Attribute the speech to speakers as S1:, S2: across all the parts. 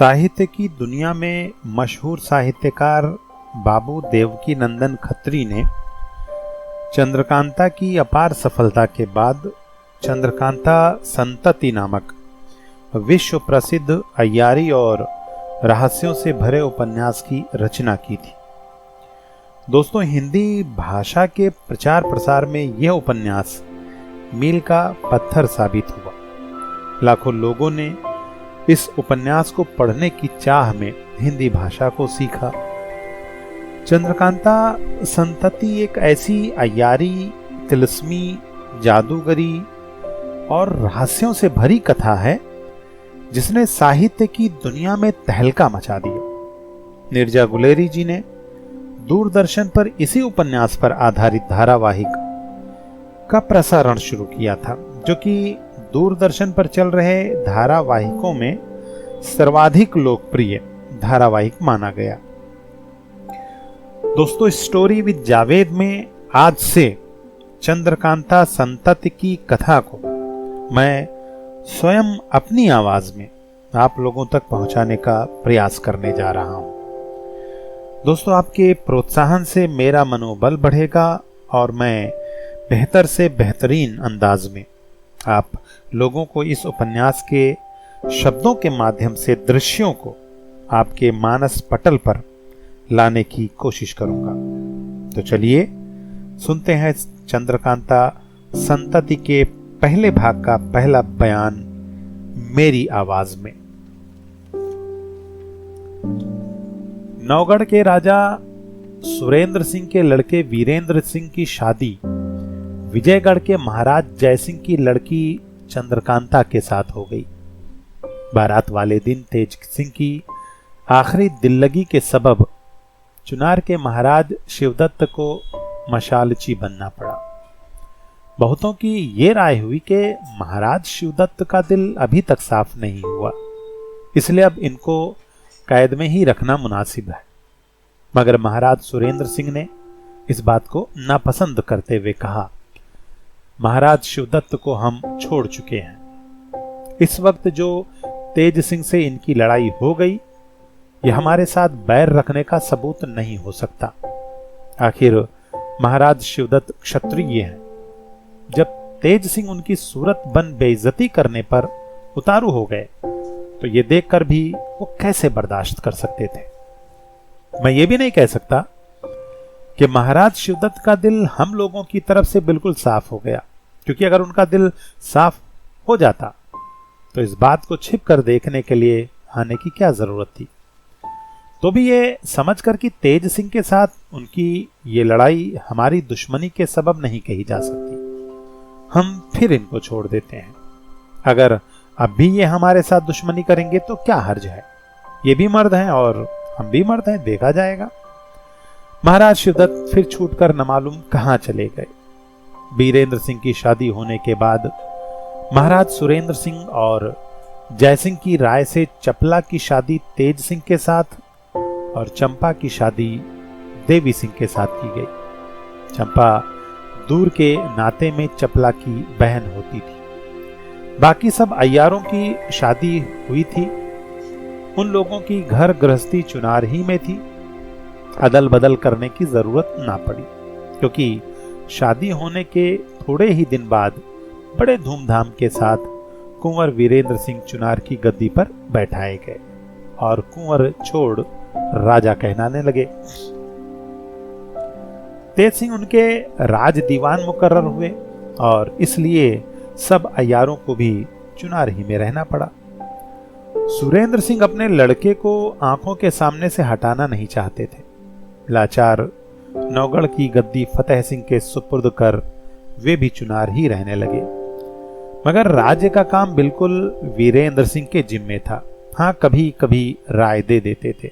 S1: साहित्य की दुनिया में मशहूर साहित्यकार बाबू देवकी नंदन खत्री ने चंद्रकांता की अपार सफलता के बाद चंद्रकांता संतति नामक विश्व प्रसिद्ध अय्यारी और रहस्यों से भरे उपन्यास की रचना की थी। दोस्तों, हिंदी भाषा के प्रचार प्रसार में यह उपन्यास मील का पत्थर साबित हुआ। लाखों लोगों ने इस उपन्यास को पढ़ने की चाह में हिंदी भाषा को सीखा। चंद्रकांता संतति एक ऐसी अय्यारी, तिलिस्मी, जादूगरी और रहस्यों से भरी कथा है जिसने साहित्य की दुनिया में तहलका मचा दिया। नीरजा गुलेरी जी ने दूरदर्शन पर इसी उपन्यास पर आधारित धारावाहिक का प्रसारण शुरू किया था, जो कि दूरदर्शन पर चल रहे धारावाहिकों में सर्वाधिक लोकप्रिय धारावाहिक माना गया। दोस्तों, स्टोरी विद जावेद में आज से चंद्रकांता संतति की कथा को मैं स्वयं अपनी आवाज में आप लोगों तक पहुंचाने का प्रयास करने जा रहा हूं। दोस्तों, आपके प्रोत्साहन से मेरा मनोबल बढ़ेगा और मैं बेहतर से बेहतरीन अंदाज में आप लोगों को इस उपन्यास के शब्दों के माध्यम से दृश्यों को आपके मानस पटल पर लाने की कोशिश करूंगा। तो चलिए सुनते हैं चंद्रकांता संतति के पहले भाग का पहला बयान मेरी आवाज में। नौगढ़ के राजा सुरेंद्र सिंह के लड़के वीरेंद्र सिंह की शादी विजयगढ़ के महाराज जयसिंह की लड़की चंद्रकांता के साथ हो गई। बारात वाले दिन तेज सिंह की आखिरी दिल्लगी के सबब चुनार के महाराज शिवदत्त को मशालची बनना पड़ा। बहुतों की ये राय हुई कि महाराज शिवदत्त का दिल अभी तक साफ नहीं हुआ, इसलिए अब इनको कैद में ही रखना मुनासिब है। मगर महाराज सुरेंद्र सिंह ने इस बात को नापसंद करते हुए कहा, महाराज शिवदत्त को हम छोड़ चुके हैं। इस वक्त जो तेज सिंह से इनकी लड़ाई हो गई, यह हमारे साथ बैर रखने का सबूत नहीं हो सकता। आखिर महाराज शिवदत्त क्षत्रिय हैं। जब तेज सिंह उनकी सूरत बन बेइज्जती करने पर उतारू हो गए, तो ये देखकर भी वो कैसे बर्दाश्त कर सकते थे। मैं ये भी नहीं कह सकता कि महाराज शिवदत्त का दिल हम लोगों की तरफ से बिल्कुल साफ हो गया, क्योंकि अगर उनका दिल साफ हो जाता तो इस बात को छिप कर देखने के लिए आने की क्या जरूरत थी। तो भी ये समझकर कि तेज सिंह के साथ उनकी ये लड़ाई हमारी दुश्मनी के सबब नहीं कही जा सकती, हम फिर इनको छोड़ देते हैं। अगर अब भी ये हमारे साथ दुश्मनी करेंगे तो क्या हर्ज है, ये भी मर्द हैं और हम भी मर्द हैं, देखा जाएगा। महाराज शिवदत्त फिर छूटकर न मालूम कहां चले गए। वीरेंद्र सिंह की शादी होने के बाद महाराज सुरेंद्र सिंह और जयसिंह की राय से चपला की शादी तेज सिंह के साथ और चंपा की शादी देवी सिंह के साथ की गई। चंपा दूर के नाते में चपला की बहन होती थी। बाकी सब अय्यारों की शादी हुई थी। उन लोगों की घर गृहस्थी चुनार ही में थी। अदल बदल करने की जरूरत ना पड़ी, क्योंकि शादी होने के थोड़े ही दिन बाद बड़े धूमधाम के साथ कुंवर वीरेंद्र सिंह चुनार की गद्दी पर बैठाए गए और कुंवर छोड़ राजा कहलाने लगे। तेज सिंह उनके राज दीवान मुकर्रर हुए और इसलिए सब अय्यारों को भी चुनार ही में रहना पड़ा। सुरेंद्र सिंह अपने लड़के को आंखों के सामने से हटाना नहीं चाहते थे। लाचार नौगढ़ की गद्दी फतेह सिंह के सुपुर्द कर वे भी चुनार ही रहने लगे। मगर राज्य का काम बिल्कुल वीरेंद्र सिंह के जिम्मे था। हाँ, कभी कभी राय दे देते थे।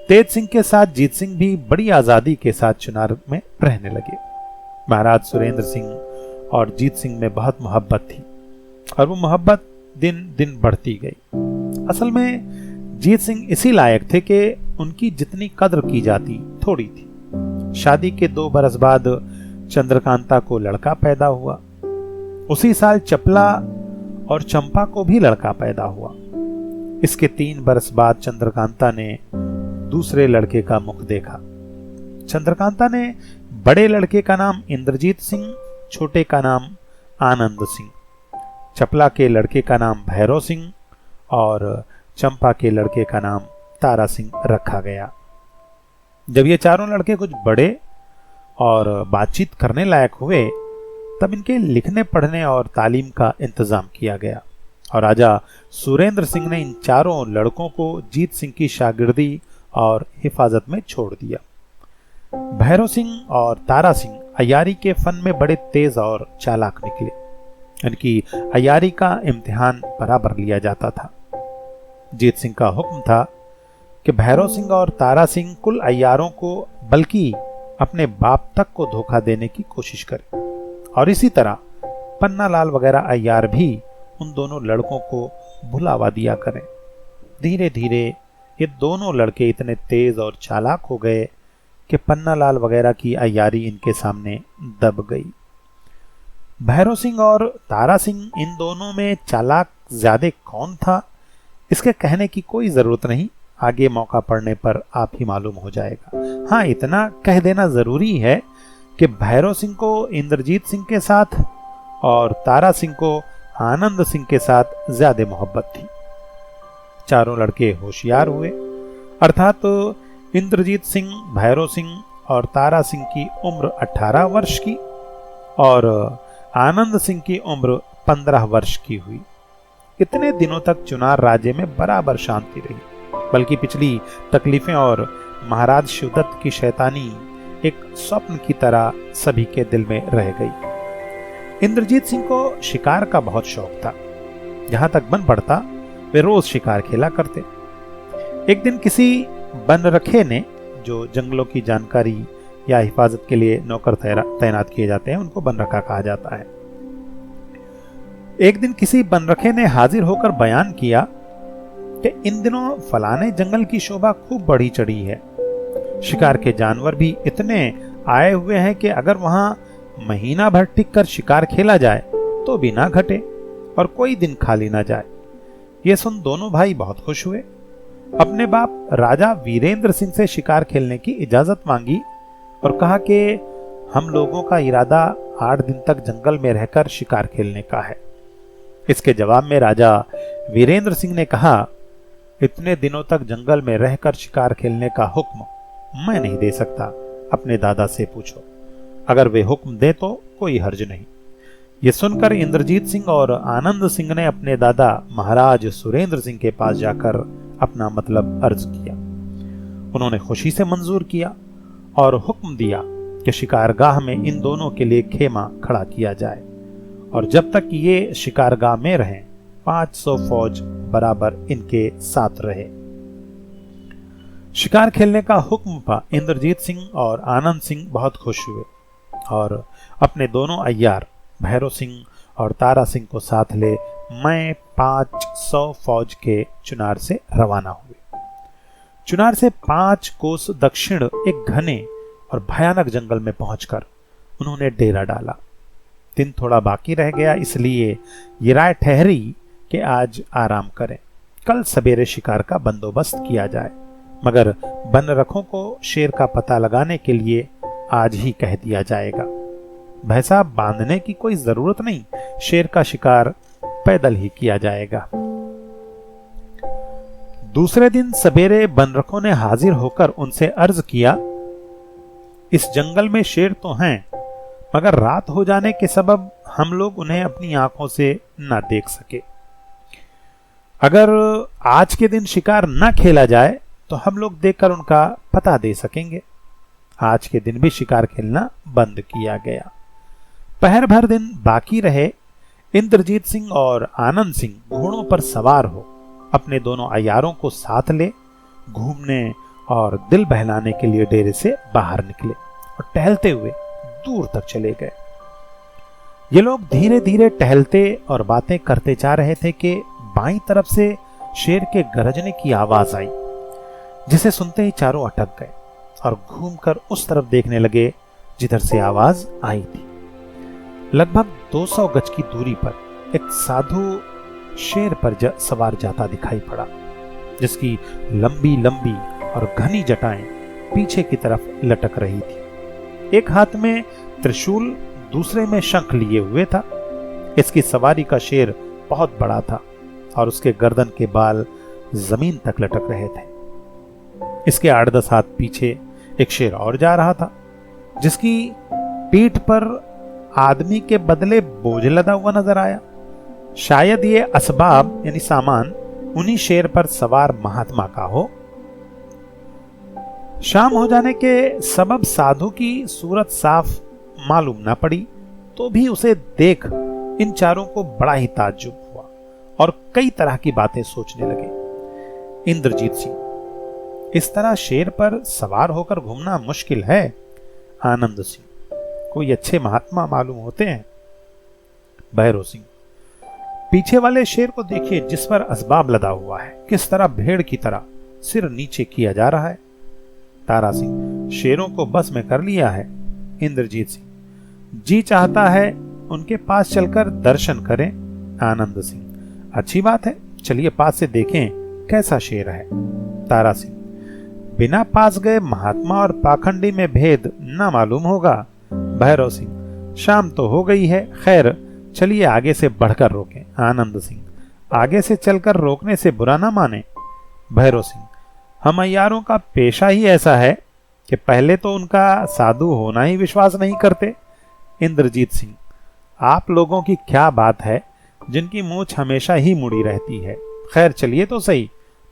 S1: तेज सिंह के साथ जीत सिंह भी बड़ी आजादी के साथ चुनार में रहने लगे। महाराज सुरेंद्र सिंह और जीत सिंह में बहुत मोहब्बत थी और वो मोहब्बत दिन दिन बढ़ती गई। असल में जीत सिंह इसी लायक थे कि उनकी जितनी कद्र की जाती थोड़ी थी। शादी के 2 बरस बाद चंद्रकांता को लड़का पैदा हुआ। उसी साल चपला और चंपा को भी लड़का पैदा हुआ। इसके 3 बरस बाद चंद्रकांता ने दूसरे लड़के का मुख देखा। चंद्रकांता ने बड़े लड़के का नाम इंद्रजीत सिंह, छोटे का नाम आनंद सिंह, चपला के लड़के का नाम भैरव सिंह और चंपा के लड़के का नाम तारा सिंह रखा गया। जब ये चारों लड़के कुछ बड़े और बातचीत करने लायक हुए, तब इनके लिखने पढ़ने और तालीम का इंतजाम किया गया और राजा सुरेंद्र सिंह ने इन चारों लड़कों को जीत सिंह की शागिर्दी और हिफाजत में छोड़ दिया। भैरव सिंह और तारा सिंह अय्यारी के फन में बड़े तेज और चालाक निकले। इनकी अय्यारी का इम्तिहान बराबर लिया जाता था। जीत सिंह का हुक्म था कि भैरव सिंह और तारा सिंह कुल अय्यारों को, बल्कि अपने बाप तक को धोखा देने की कोशिश करे और इसी तरह पन्नालाल वगैरह अय्यार भी उन दोनों लड़कों को भुलावा दिया करें। धीरे धीरे ये दोनों लड़के इतने तेज और चालाक हो गए कि पन्नालाल वगैरह की अय्यारी इनके सामने दब गई। भैरव सिंह और तारा सिंह, इन दोनों में चालाक ज्यादा कौन था, इसके कहने की कोई जरूरत नहीं। आगे मौका पड़ने पर आप ही मालूम हो जाएगा। हाँ, इतना कह देना जरूरी है कि भैरव सिंह को इंद्रजीत सिंह के साथ और तारा सिंह को आनंद सिंह के साथ ज्यादा मोहब्बत थी। चारों लड़के होशियार हुए, अर्थात इंद्रजीत सिंह, भैरव सिंह और तारा सिंह की उम्र 18 वर्ष की और आनंद सिंह की उम्र 15 वर्ष की हुई। इतने दिनों तक चुनार राज्य में बराबर शांति रही, बल्कि पिछली तकलीफें और महाराज शिवदत्त की शैतानी एक स्वप्न की तरह सभी के दिल में रह गई। इंद्रजीत सिंह को शिकार का बहुत शौक था। जहां तक मन पड़ता वे रोज शिकार खेला करते। एक दिन किसी बनरखे ने, जो जंगलों की जानकारी या हिफाजत के लिए नौकर तैनात किए जाते हैं, उनको बनरखा कहा जाता है। एक दिन किसी बनरखे ने हाजिर होकर बयान किया कि इन दिनों फलाने जंगल की शोभा खूब बढ़ी चढ़ी है। शिकार के जानवर भी इतने आए हुए हैं कि अगर वहां महीना भर टिक कर शिकार खेला जाए तो भी ना घटे और कोई दिन खाली ना जाए। ये सुन दोनों भाई बहुत खुश हुए। अपने बाप राजा वीरेंद्र सिंह से शिकार खेलने की इजाजत मांगी और कहा कि हम लोगों का इरादा 8 दिन तक जंगल में रहकर शिकार खेलने का है। इसके जवाब में राजा वीरेंद्र सिंह ने कहा, इतने दिनों तक जंगल में रहकर शिकार खेलने का हुक्म मैं नहीं दे सकता, अपने दादा से पूछो। अगर वे हुक्म दे तो कोई हर्ज नहीं। ये सुनकर इंद्रजीत सिंह और आनंद सिंह ने अपने दादा महाराज सुरेंद्र सिंह के पास जाकर अपना मतलब अर्ज किया। उन्होंने खुशी से मंजूर किया और हुक्म दिया कि शिकारगाह में इन दोनों के लिए खेमा खड़ा किया जाए और जब तक ये शिकारगाह में रहें 500 फौज बराबर इनके साथ रहे। शिकार खेलने का हुक्म पा इंद्रजीत सिंह और आनंद सिंह बहुत खुश हुए और अपने दोनों अय्यार भैरव सिंह और तारा सिंह को साथ ले मैं 500 फौज के चुनार से रवाना हुए। चुनार से 5 कोस दक्षिण एक घने और भयानक जंगल में पहुंचकर उन्होंने डेरा डाला। दिन थोड़ा बाकी रह गया, इसलिए ये राय ठहरी कि आज आराम करें, कल सवेरे शिकार का बंदोबस्त किया जाए। मगर बनरखों को शेर का पता लगाने के लिए आज ही कह दिया जाएगा। भैंसा बांधने की कोई जरूरत नहीं, शेर का शिकार पैदल ही किया जाएगा। दूसरे दिन सवेरे बनरखों ने हाजिर होकर उनसे अर्ज किया, इस जंगल में शेर तो हैं, मगर रात हो जाने के सबब हम लोग उन्हें अपनी आंखों से न देख सके। अगर आज के दिन शिकार न खेला जाए तो हम लोग देखकर उनका पता दे सकेंगे। आज के दिन भी शिकार खेलना बंद किया गया। पहर भर दिन बाकी रहे। इंद्रजीत सिंह और आनंद सिंह घोड़ों पर सवार हो अपने दोनों अय्यारों को साथ ले घूमने और दिल बहलाने के लिए डेरे से बाहर निकले और टहलते हुए दूर तक चले गए। ये लोग धीरे धीरे टहलते और बातें करते जा रहे थे कि बाईं तरफ से शेर के गरजने की आवाज आई, जिसे सुनते ही चारों अटक गए और घूमकर उस तरफ देखने लगे जिधर से आवाज आई थी। लगभग 200 गज की दूरी पर एक साधु शेर पर सवार जाता दिखाई पड़ा। जिसकी लंबी लंबी और घनी जटाएं पीछे की तरफ लटक रही थी। एक हाथ में त्रिशूल, दूसरे में शंख लिए हुए था। इसकी सवारी का शेर बहुत बड़ा था और उसके गर्दन के बाल जमीन तक लटक रहे थे। इसके 8-10 हाथ पीछे एक शेर और जा रहा था, जिसकी पीठ पर आदमी के बदले बोझ लदा हुआ नजर आया। शायद ये असबाब यानी सामान उन्हीं शेर पर सवार महात्मा का हो। शाम हो जाने के सबब साधु की सूरत साफ मालूम ना पड़ी, तो भी उसे देख इन चारों को बड़ा ही ताज्जुब हुआ और कई तरह की बातें सोचने लगे। इंद्रजीत सिंह, इस तरह शेर पर सवार होकर घूमना मुश्किल है। आनंद सिंह, कोई अच्छे महात्मा मालूम होते हैं। भैरव सिंह, पीछे वाले शेर को देखिए जिस पर असबाब लदा हुआ है, किस तरह भेड़ की तरह सिर नीचे किया जा रहा है। तारा सिंह, शेरों को बस में कर लिया है। इंद्रजीत सिंह, जी चाहता है उनके पास चलकर दर्शन करें। आनंद सिंह, अच्छी बात है, चलिए पास से देखें कैसा शेर है। तारा सिंह, बिना पास गए महात्मा और पाखंडी में भेद ना मालूम होगा। भैरव सिंह, शाम तो हो गई है, खैर चलिए आगे से बढ़कर रोकें। आनंद सिंह, आगे से चलकर रोकने से बुरा ना माने। भैरव सिंह, हम अय्यारों का पेशा ही ऐसा है कि पहले तो उनका साधु होना ही विश्वास नहीं करते। इंद्रजीत सिंह, आप लोगों की क्या बात है, जिनकी मूछ हमेशा ही मुड़ी रहती है। खैर चलिए तो सही।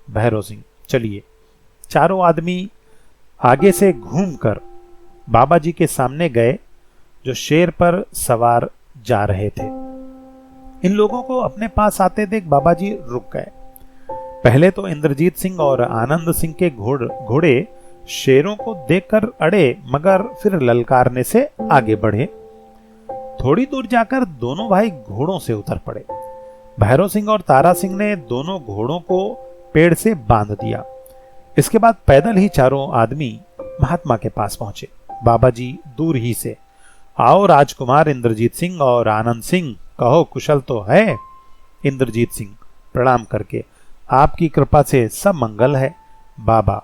S1: भैरव सिंह, चलिए। चारों आदमी आगे से घूमकर बाबा जी के सामने गए, जो शेर पर सवार जा रहे थे। इन लोगों को अपने पास आते देख बाबा जी रुक गए। पहले तो इंद्रजीत सिंह और आनंद सिंह के घोड़े शेरों को देखकर अड़े, मगर फिर ललकारने से आगे बढ़े। थोड़ी दूर जाकर दोनों भाई घोड़ों से उतर पड़े। भैरव सिंह और तारा सिंह ने दोनों घोड़ों को पेड़ से बांध दिया। इसके बाद पैदल ही चारों आदमी महात्मा के पास पहुंचे। बाबा जी दूर ही से, आओ राजकुमार इंद्रजीत सिंह और आनंद सिंह, कहो कुशल तो है। इंद्रजीत सिंह प्रणाम करके, आपकी कृपा से सब मंगल है। बाबा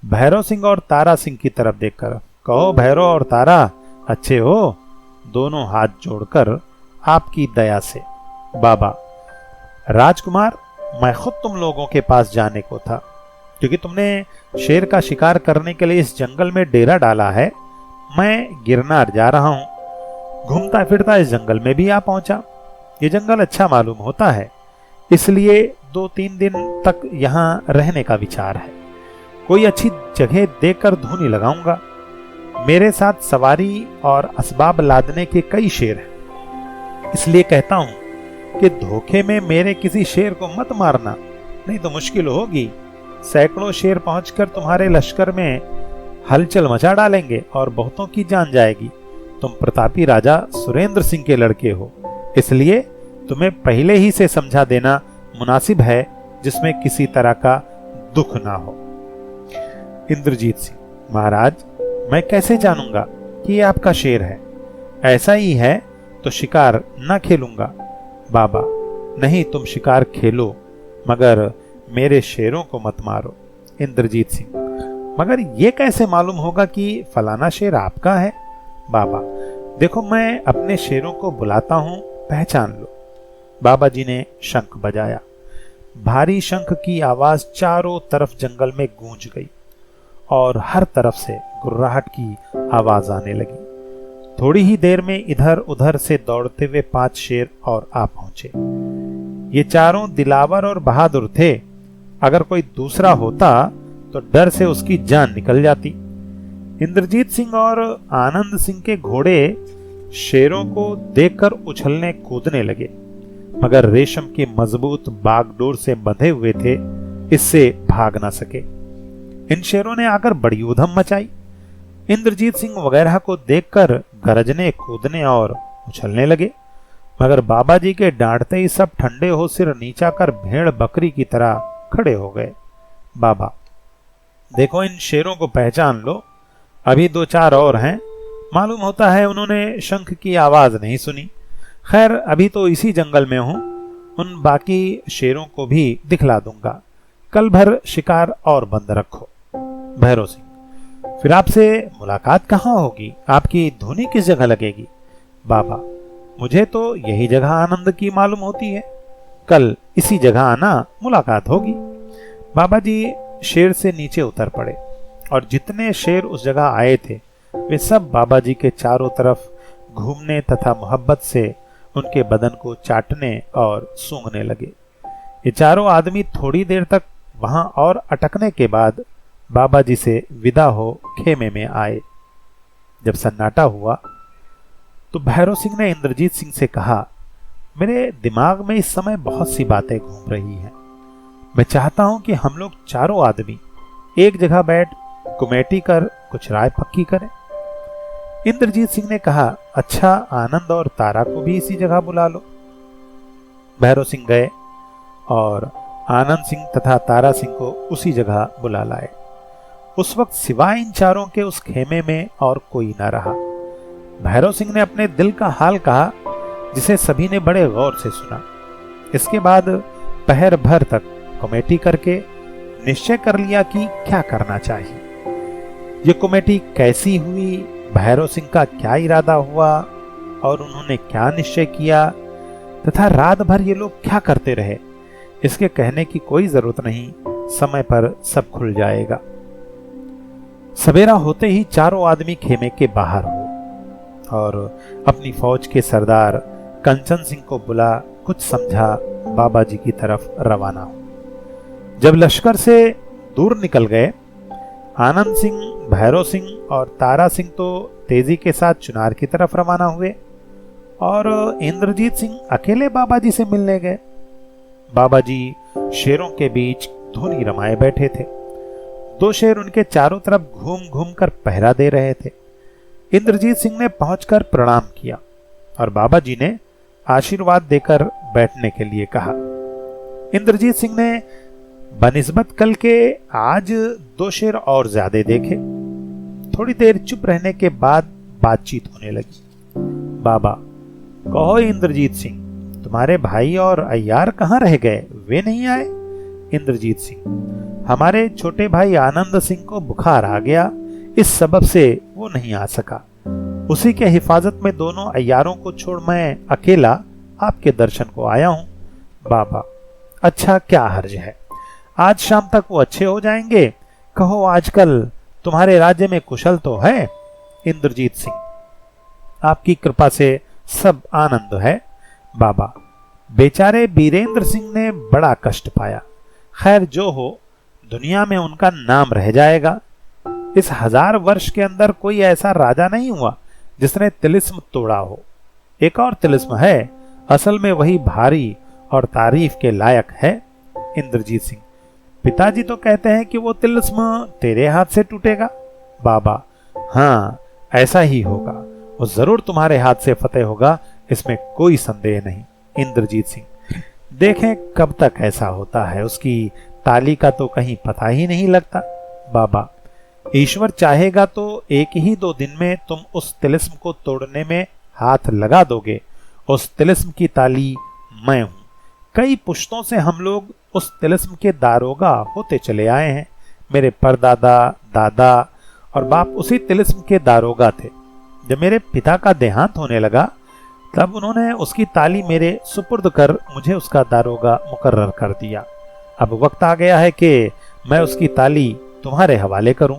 S1: भैरव सिंह और तारा सिंह की तरफ देखकर, कहो भैरव और तारा अच्छे हो। दोनों हाथ जोड़कर, आपकी दया से। बाबा, राजकुमार मैं खुद तुम लोगों के पास जाने को था, क्योंकि तुमने शेर का शिकार करने के लिए इस जंगल में डेरा डाला है। मैं गिरनार जा रहा हूं, घूमता फिरता इस जंगल में भी आ पहुंचा। ये जंगल अच्छा मालूम होता है, इसलिए 2-3 दिन तक यहां रहने का विचार है। कोई अच्छी जगह देखकर धूनी लगाऊंगा। मेरे साथ सवारी और असबाब लादने के कई शेर हैं, इसलिए कहता हूं कि धोखे में मेरे किसी शेर को मत मारना, नहीं तो मुश्किल होगी। सैकड़ों शेर पहुंचकर तुम्हारे लश्कर में हलचल मचा डालेंगे और बहुतों की जान जाएगी। तुम प्रतापी राजा सुरेंद्र सिंह के लड़के हो, इसलिए तुम्हें पहले ही से समझा देना मुनासिब है, जिसमें किसी तरह का दुख ना हो। इंद्रजीत सिंह, महाराज मैं कैसे जानूंगा कि ये आपका शेर है? ऐसा ही है तो शिकार ना खेलूंगा। बाबा, नहीं तुम शिकार खेलो, मगर मेरे शेरों को मत मारो। इंद्रजीत सिंह, मगर ये कैसे मालूम होगा कि फलाना शेर आपका है? बाबा, देखो मैं अपने शेरों को बुलाता हूं, पहचान लो। बाबा जी ने शंख बजाया। भारी शंख की आवाज चारों तरफ जंगल में गूंज गई और हर तरफ से गुर्राहट की आवाज आने लगी। थोड़ी ही देर में इधर उधर से दौड़ते हुए 5 शेर और आ पहुंचे। ये चारों दिलावर और बहादुर थे। अगर कोई दूसरा होता तो डर से उसकी जान निकल जाती। इंद्रजीत सिंह और आनंद सिंह के घोड़े शेरों को देखकर उछलने कूदने लगे, मगर रेशम के मजबूत बागडोर से बंधे हुए थे, इससे भाग ना सके। इन शेरों ने आकर बड़ी उधम मचाई। इंद्रजीत सिंह वगैरह को देखकर गरजने, कूदने और उछलने लगे, मगर बाबा जी के डांटते ही सब ठंडे हो सिर नीचा कर भेड़ बकरी की तरह खड़े हो गए। बाबा, देखो इन शेरों को पहचान लो, अभी 2-4 और हैं, मालूम होता है उन्होंने शंख की आवाज नहीं सुनी। खैर अभी तो इसी जंगल में हूं, उन बाकी शेरों को भी दिखला दूंगा। कल भर शिकार और बंद रखो। भैरव सिंह, फिर आपसे मुलाकात कहाँ होगी? आपकी धुनी किस जगह लगेगी? बाबा, मुझे तो यही जगह आनंद की मालूम होती है। कल इसी जगह आना, मुलाकात होगी। बाबा जी शेर से नीचे उतर पड़े और जितने शेर उस जगह आए थे वे सब बाबा जी के चारों तरफ घूमने तथा मोहब्बत से उनके बदन को चाटने और सूंघने लगे। ये चारों आदमी थोड़ी देर तक वहां और अटकने के बाद बाबा जी से विदा हो खेमे में आए। जब सन्नाटा हुआ तो भैरव सिंह ने इंद्रजीत सिंह से कहा, मेरे दिमाग में इस समय बहुत सी बातें घूम रही हैं। मैं चाहता हूं कि हम लोग चारों आदमी एक जगह बैठ कमेटी कर कुछ राय पक्की करें। इंद्रजीत सिंह ने कहा, अच्छा, आनंद और तारा को भी इसी जगह बुला लो। भैरव सिंह गए और आनंद सिंह तथा तारा सिंह को उसी जगह बुला लाए। उस वक्त सिवाय इन चारों के उस खेमे में और कोई न रहा। भैरव सिंह ने अपने दिल का हाल कहा, जिसे सभी ने बड़े गौर से सुना। इसके बाद पहर भर तक कमेटी करके निश्चय कर लिया कि क्या करना चाहिए। ये कमेटी कैसी हुई, भैरव सिंह का क्या इरादा हुआ और उन्होंने क्या निश्चय किया तथा रात भर ये लोग क्या करते रहे, इसके कहने की कोई जरूरत नहीं, समय पर सब खुल जाएगा। सवेरा होते ही चारों आदमी खेमे के बाहर हो और अपनी फौज के सरदार कंचन सिंह को बुला कुछ समझा बाबा जी की तरफ रवाना हो। जब लश्कर से दूर निकल गए, आनंद सिंह, भैरव सिंह और तारा सिंह तो तेजी के साथ चुनार की तरफ रवाना हुए और इंद्रजीत सिंह अकेले बाबा जी से मिलने गए। बाबा जी शेरों के बीच धुनी रमाए बैठे थे। दो शेर उनके चारों तरफ घूम घूम कर पहरा दे रहे थे। इंद्रजीत सिंह ने पहुंचकर प्रणाम किया और बाबा जी ने आशीर्वाद देकर बैठने के लिए कहा। इंद्रजीत सिंह ने बनिस्बत कल के आज दो शेर और ज्यादा देखे। थोड़ी देर चुप रहने के बाद बातचीत होने लगी। बाबा, कहो इंद्रजीत सिंह, तुम्हारे भाई और अय्यार कहाँ रह गए? वे नहीं आए? इंद्रजीत सिंह, हमारे छोटे भाई आनंद सिंह को बुखार आ गया, इस सबब से वो नहीं आ सका। उसी के हिफाजत में दोनों अय्यारों को छोड़ मैं अकेला आपके दर्शन को आया हूं। बाबा, अच्छा, क्या हर्ज है? आज शाम तक वो अच्छे हो जाएंगे। कहो, आजकल तुम्हारे राज्य में कुशल तो है? इंद्रजीत सिंह, आपकी कृपा से सब आनंद है। बाबा, बेचारे बीरेंद्र सिंह ने बड़ा कष्ट पाया। खैर, जो हो, दुनिया में उनका नाम रह जाएगा। इस 1000 वर्ष के अंदर कोई ऐसा राजा नहीं हुआ जिसने तिलिस्म तोड़ा हो। एक और तिलिस्म है, असल में वही भारी और तारीफ के लायक है। इंद्रजीत सिंह, पिताजी तो कहते हैं कि वो तिलिस्म तेरे हाथ से टूटेगा। बाबा, हाँ, ऐसा ही होगा। वो जरूर तुम्हारे हाथ से फतेह होगा, इसमें कोई संदेह नहीं। इंद्रजीत सिंह, देखें कब तक ऐसा होता है, उसकी ताली का तो कहीं पता ही नहीं लगता। बाबा, ईश्वर चाहेगा तो 1 ही 2 दिन में तुम उस तिलिस्म को तोड़ने में हाथ लगा दोगे। उस तिलिस्म की ताली मैं हूं। कई पुश्तों से हम लोग उस तिलिस्म के दारोगा होते चले आए हैं। मेरे परदादा, दादा और बाप उसी तिलिस्म के दारोगा थे। जब मेरे पिता का देहांत होने लगा तब उन्होंने उसकी ताली मेरे सुपुर्द कर मुझे उसका दारोगा मुकर्रर कर दिया। अब वक्त आ गया है कि मैं उसकी ताली तुम्हारे हवाले करूं,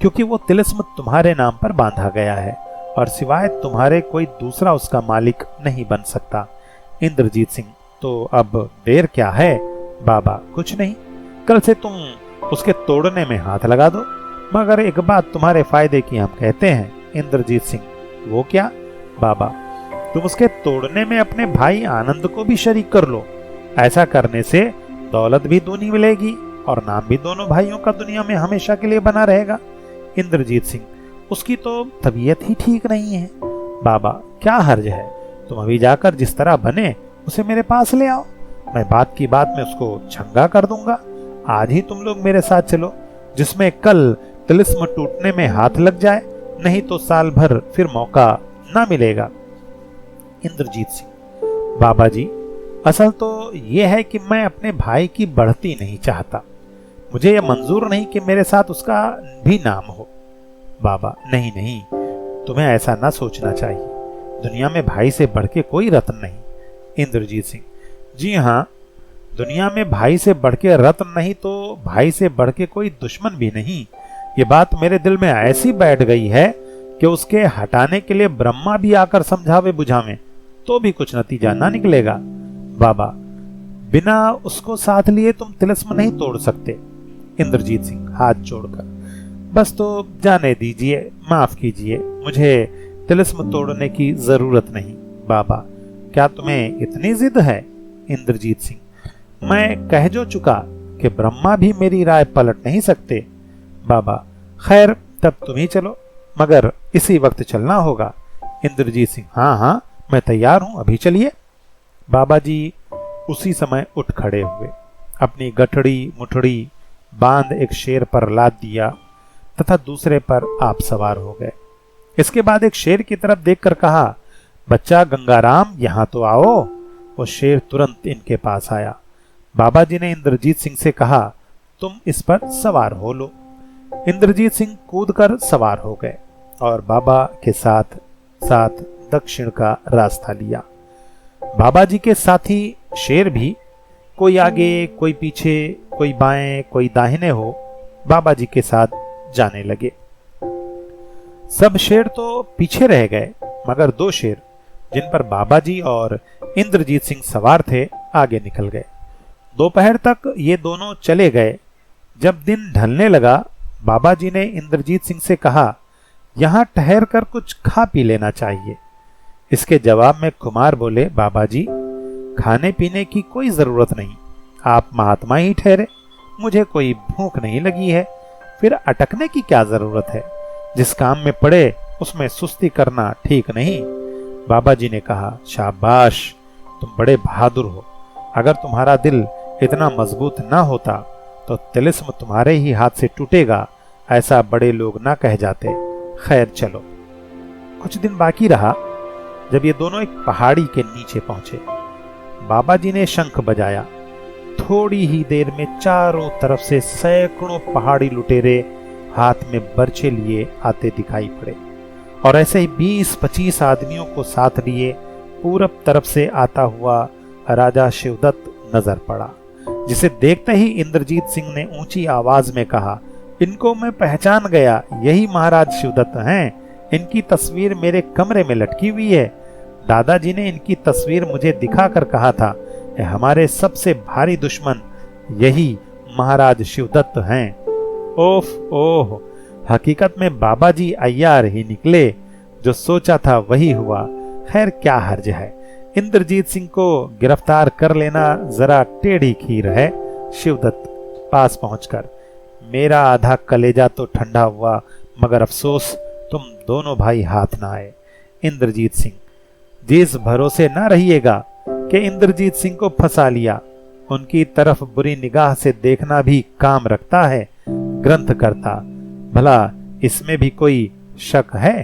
S1: क्योंकि वो तिलिस्म तुम्हारे नाम पर बांधा गया है और सिवाय तुम्हारे कोई दूसरा उसका मालिक नहीं बन सकता। इंद्रजीत सिंह, तो अब देर क्या है? बाबा, कुछ नहीं, कल से तुम उसके तोड़ने में हाथ लगा दो। मगर एक बात तुम्हारे फायदे की हम कहते हैं। इंद्रजीत सिंह, वो क्या? बाबा, तुम उसके तोड़ने में अपने भाई आनंद को भी शरीक कर लो। ऐसा करने से दौलत भी दूनी मिलेगी और नाम भी दोनों भाइयों का दुनिया में हमेशा के लिए बना रहेगा। इंद्रजीत सिंह, उसकी तो तबीयत ही ठीक नहीं है। बाबा, क्या हर्ज है? तुम अभी जाकर जिस तरह बने उसे मेरे पास ले आओ। मैं बात की बात में उसको छंगा कर दूंगा। आज ही तुम लोग मेरे साथ चलो, जिसमें कल तिलिस्म टूटने में हाथ लग जाए, नहीं तो साल भर फिर मौका ना मिलेगा। इंद्रजीत सिंह, बाबा जी, असल तो यह है कि मैं अपने भाई की बढ़ती नहीं चाहता। मुझे यह मंजूर नहीं कि मेरे साथ उसका भी नाम हो। बाबा, नहीं नहीं, तुम्हें ऐसा ना सोचना चाहिए। दुनिया में भाई से बढ़ के कोई रत्न नहीं। इंद्रजीत सिंह, जी हाँ, दुनिया में भाई से बढ़ के रत्न नहीं तो भाई से बढ़ के कोई दुश्मन भी नहीं। ये बात मेरे दिल में ऐसी बैठ गई है कि उसके हटाने के लिए ब्रह्मा भी आकर समझावे बुझावे तो भी कुछ नतीजा ना निकलेगा। बाबा, बिना उसको साथ लिए तुम तिलिस्म नहीं तोड़ सकते। इंद्रजीत सिंह हाथ जोड़कर, बस तो जाने दीजिए, माफ कीजिए, मुझे तिलिस्म तोड़ने की जरूरत नहीं। बाबा, क्या तुम्हें इतनी जिद है? इंद्रजीत सिंह, मैं कह जो चुका कि ब्रह्मा भी मेरी राय पलट नहीं सकते। बाबा, खैर तब तुम ही चलो, मगर इसी वक्त चलना होगा। इंद्रजीत सिंह, हाँ हाँ, मैं तैयार हूं, अभी चलिए। बाबा जी उसी समय उठ खड़े हुए, अपनी गठड़ी मुठड़ी बांध एक शेर पर लाद दिया तथा दूसरे पर आप सवार हो गए। इसके बाद एक शेर की तरफ देखकर कहा, बच्चा गंगाराम, यहां तो आओ। वो शेर तुरंत इनके पास आया। बाबा जी ने इंद्रजीत सिंह से कहा, तुम इस पर सवार हो लो। इंद्रजीत सिंह कूदकर सवार हो गए और बाबा के साथ साथ दक्षिण का रास्ता लिया। बाबा जी के साथी शेर भी कोई आगे कोई पीछे, कोई बाएं कोई दाहिने हो, बाबा जी के साथ जाने लगे। सब शेर तो पीछे रह गए, मगर दो शेर जिन पर बाबा जी और इंद्रजीत सिंह सवार थे आगे निकल गए। दोपहर तक ये दोनों चले गए। जब दिन ढलने लगा, बाबा जी ने इंद्रजीत सिंह से कहा, यहां ठहर कर कुछ खा पी लेना चाहिए। इसके जवाब में कुमार बोले, बाबा जी, खाने पीने की कोई जरूरत नहीं, आप महात्मा ही ठहरे, मुझे कोई भूख नहीं लगी है, फिर अटकने की क्या जरूरत है? जिस काम में पड़े उसमें सुस्ती करना ठीक नहीं। बाबा जी ने कहा, शाबाश, तुम बड़े बहादुर हो। अगर तुम्हारा दिल इतना मजबूत ना होता तो तिलिस्म तुम्हारे ही हाथ से टूटेगा, ऐसा बड़े लोग ना कह जाते। खैर चलो। कुछ दिन बाकी रहा। जब ये दोनों एक पहाड़ी के नीचे पहुंचे, बाबा जी ने शंख बजाया। थोड़ी ही देर में चारों तरफ से सैकड़ों पहाड़ी लुटेरे हाथ में बर्छे लिए आते दिखाई पड़े और ऐसे ही 20-25 आदमियों को साथ लिए पूरब तरफ से आता हुआ राजा शिवदत्त नजर पड़ा, जिसे देखते ही इंद्रजीत सिंह ने ऊंची आवाज में कहा, इनको मैं पहचान गया, यही महाराज शिवदत्त हैं। इनकी तस्वीर मेरे कमरे में लटकी हुई है। दादाजी ने इनकी तस्वीर मुझे दिखाकर कहा था, हमारे सबसे भारी दुश्मन यही महाराज शिवदत्त हैं। ओफ ओह, हकीकत में बाबा जी अय्यार ही निकले, जो सोचा था वही हुआ। खैर क्या हर्ज है, इंद्रजीत सिंह को गिरफ्तार कर लेना जरा टेढ़ी खीर है। शिवदत्त पास पहुंचकर, मेरा आधा कलेजा तो ठंडा हुआ, मगर अफसोस तुम दोनों भाई हाथ ना आए। इंद्रजीत सिंह, जिस भरोसे ना रहिएगा कि इंद्रजीत सिंह को फंसा लिया, उनकी तरफ बुरी निगाह से देखना भी काम रखता है। ग्रंथ करता, भला इसमें भी कोई शक है?